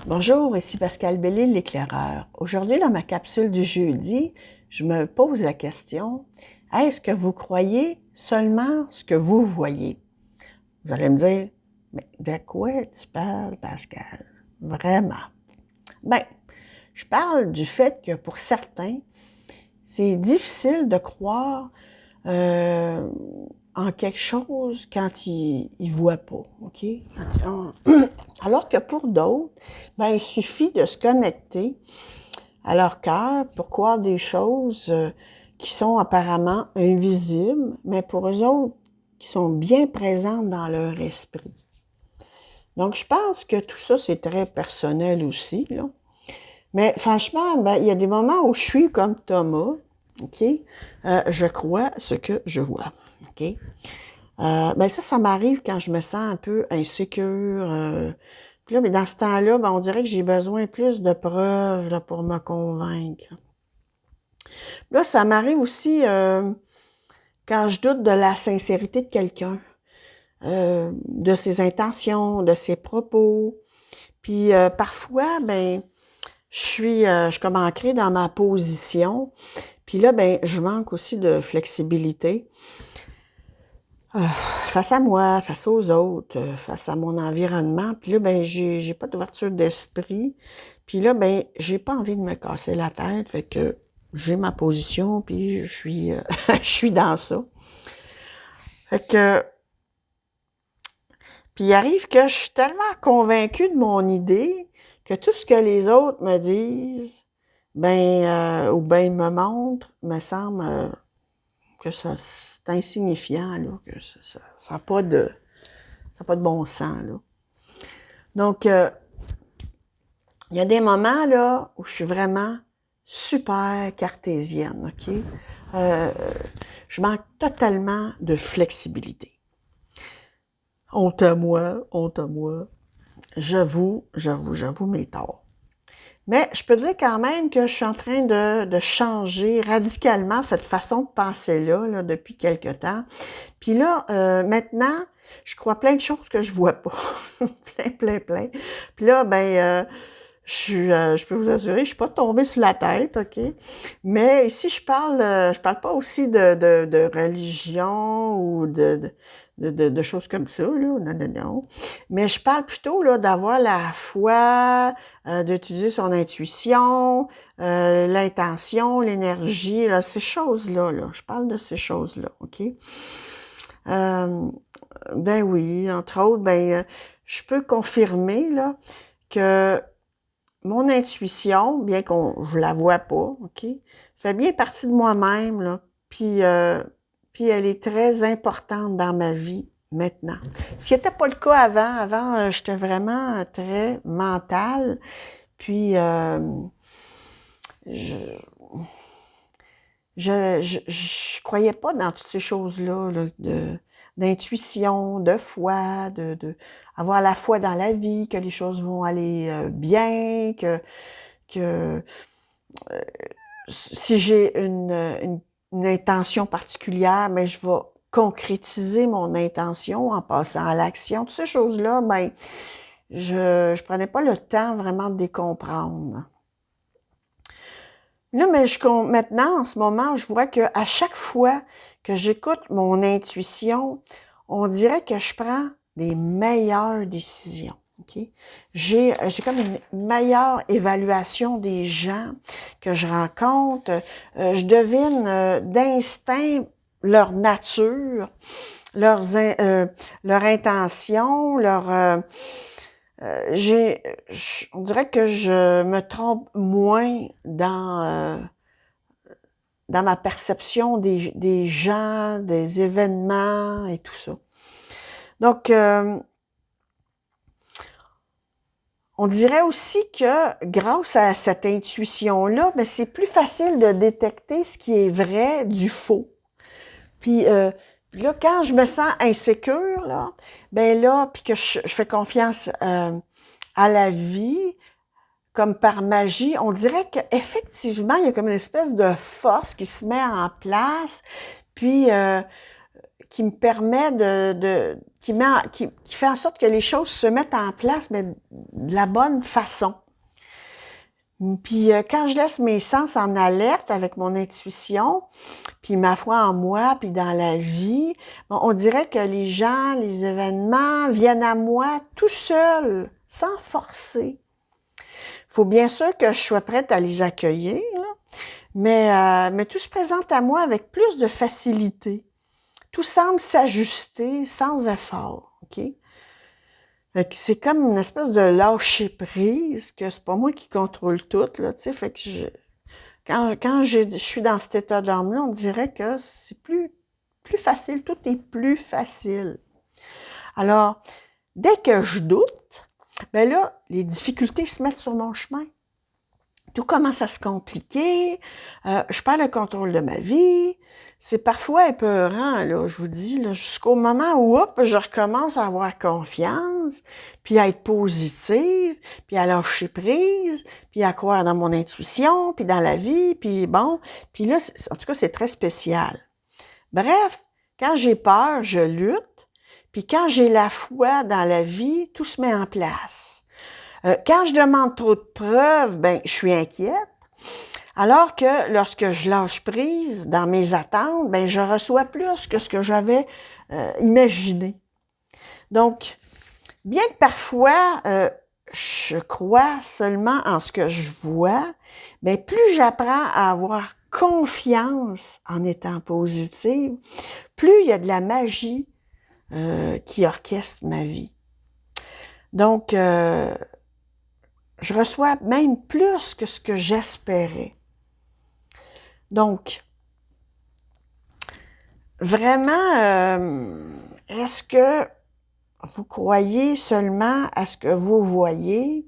Bonjour, ici Pascal Bellil, l'éclaireur. Aujourd'hui, dans ma capsule du jeudi, je me pose la question, est-ce que vous croyez seulement ce que vous voyez? Vous allez me dire, mais de quoi tu parles, Pascal? Vraiment? Ben, je parle du fait que pour certains, c'est difficile de croire euh, en quelque chose quand ils voient pas, OK? Alors que pour d'autres, ben, il suffit de se connecter à leur cœur pour croire des choses qui sont apparemment invisibles, mais pour eux autres, qui sont bien présentes dans leur esprit. Donc, je pense que tout ça, c'est très personnel aussi, là. Mais franchement, ben, il y a des moments où je suis comme Thomas, OK? Je crois ce que je vois, OK? Ben ça m'arrive quand je me sens un peu insécure. Puis là, mais dans ce temps-là, ben, on dirait que j'ai besoin plus de preuves là, pour me convaincre. Là, ça m'arrive aussi quand je doute de la sincérité de quelqu'un, de ses intentions, de ses propos. Puis parfois, ben, je suis comme ancrée dans ma position. Puis là, ben, je manque aussi de flexibilité. Face à moi, face aux autres, face à mon environnement. Puis là, ben, j'ai pas d'ouverture d'esprit. Puis là, ben, j'ai pas envie de me casser la tête. Fait que j'ai ma position, puis je suis, je suis dans ça. Fait que, puis il arrive que je suis tellement convaincue de mon idée que tout ce que les autres me disent, ben, ou ben me montrent, me semble que ça c'est insignifiant, là, que ça a pas de, ça a pas de bon sens, là. Donc, il y a des moments, là, où je suis vraiment super cartésienne, OK? Euh, je manque totalement de flexibilité. Honte à moi, honte à moi. J'avoue mes torts. Mais je peux dire quand même que je suis en train de changer radicalement cette façon de penser-là là, depuis quelque temps. Puis là, maintenant, je crois plein de choses que je vois pas. plein. Puis là, ben, je peux vous assurer, je suis pas tombée sur la tête, OK? Mais ici, je parle pas aussi de religion ou de choses comme ça, là. Non. Mais je parle plutôt, là, d'avoir la foi, d'utiliser son intuition, l'intention, l'énergie, là, ces choses-là, là. Je parle de ces choses-là, OK? Euh, ben oui, entre autres, ben, je peux confirmer, là, que mon intuition, bien qu'on je la vois pas, OK, fait bien partie de moi-même, là. Puis elle est très importante dans ma vie maintenant. Ce qui n'était pas le cas avant. Avant, j'étais vraiment très mentale. Puis je, je croyais pas dans toutes ces choses-là, là, d'intuition, de foi, de avoir la foi dans la vie, que les choses vont aller bien, que si j'ai une intention particulière, mais je vais concrétiser mon intention en passant à l'action. Toutes ces choses-là, ben, je prenais pas le temps vraiment de les comprendre. Là, mais maintenant, en ce moment, je vois que à chaque fois que j'écoute mon intuition, on dirait que je prends des meilleures décisions. OK? J'ai comme une meilleure évaluation des gens que je rencontre. Je devine d'instinct leur nature, leur intention, on dirait que je me trompe moins dans ma perception des gens, des événements et tout ça. Donc, on dirait aussi que grâce à cette intuition-là, ben, c'est plus facile de détecter ce qui est vrai du faux. Puis là, quand je me sens insécure, là, ben là, puis que je fais confiance à la vie, comme par magie, on dirait qu'effectivement, il y a comme une espèce de force qui se met en place, puis qui me permet qui fait en sorte que les choses se mettent en place, mais de la bonne façon. Puis quand je laisse mes sens en alerte avec mon intuition, puis ma foi en moi, puis dans la vie, bon, on dirait que les gens, les événements viennent à moi tout seuls, sans forcer. Il faut bien sûr que je sois prête à les accueillir, là, mais tout se présente à moi avec plus de facilité. Tout semble s'ajuster sans effort, OK? Fait que c'est comme une espèce de lâcher prise, que c'est pas moi qui contrôle tout, là, tu sais, fait que quand je suis dans cet état d'âme-là, on dirait que c'est plus facile, tout est plus facile. Alors, dès que je doute, ben là, les difficultés se mettent sur mon chemin. Tout commence à se compliquer, je perds le contrôle de ma vie, c'est parfois épeurant, là, je vous dis, là, jusqu'au moment où, hop, je recommence à avoir confiance, puis à être positive, puis à lâcher prise, puis à croire dans mon intuition, puis dans la vie, puis bon, puis là, en tout cas, c'est très spécial. Bref, quand j'ai peur, je lutte, puis quand j'ai la foi dans la vie, tout se met en place. Quand je demande trop de preuves, ben je suis inquiète. Alors que lorsque je lâche prise dans mes attentes, ben je reçois plus que ce que j'avais imaginé. Donc, bien que parfois je crois seulement en ce que je vois, ben plus j'apprends à avoir confiance en étant positive, plus il y a de la magie qui orchestre ma vie. Donc, je reçois même plus que ce que j'espérais. Donc, vraiment, est-ce que vous croyez seulement à ce que vous voyez?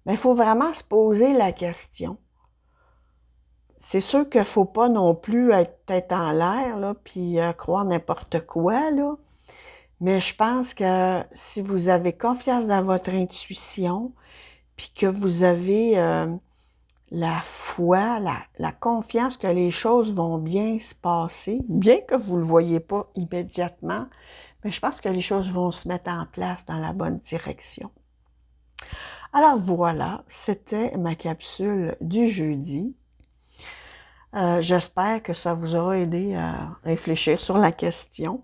Ben, il faut vraiment se poser la question. C'est sûr qu'il ne faut pas non plus être tête en l'air, là, puis croire n'importe quoi, là. Mais je pense que si vous avez confiance dans votre intuition, puis que vous avez la foi, la confiance que les choses vont bien se passer, bien que vous ne le voyez pas immédiatement, mais je pense que les choses vont se mettre en place dans la bonne direction. Alors voilà, c'était ma capsule du jeudi. J'espère que ça vous aura aidé à réfléchir sur la question.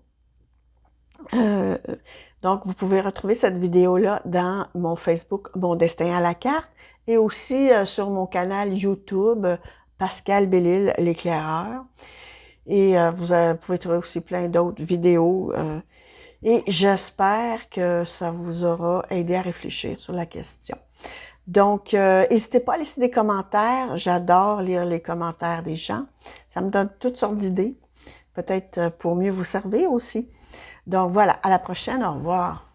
Donc, vous pouvez retrouver cette vidéo-là dans mon Facebook, Mon Destin à la carte, et aussi sur mon canal YouTube, Pascal Bellil, l'éclaireur. Et vous pouvez trouver aussi plein d'autres vidéos. Et j'espère que ça vous aura aidé à réfléchir sur la question. Donc, n'hésitez pas à laisser des commentaires. J'adore lire les commentaires des gens. Ça me donne toutes sortes d'idées, peut-être pour mieux vous servir aussi. Donc voilà, à la prochaine, au revoir.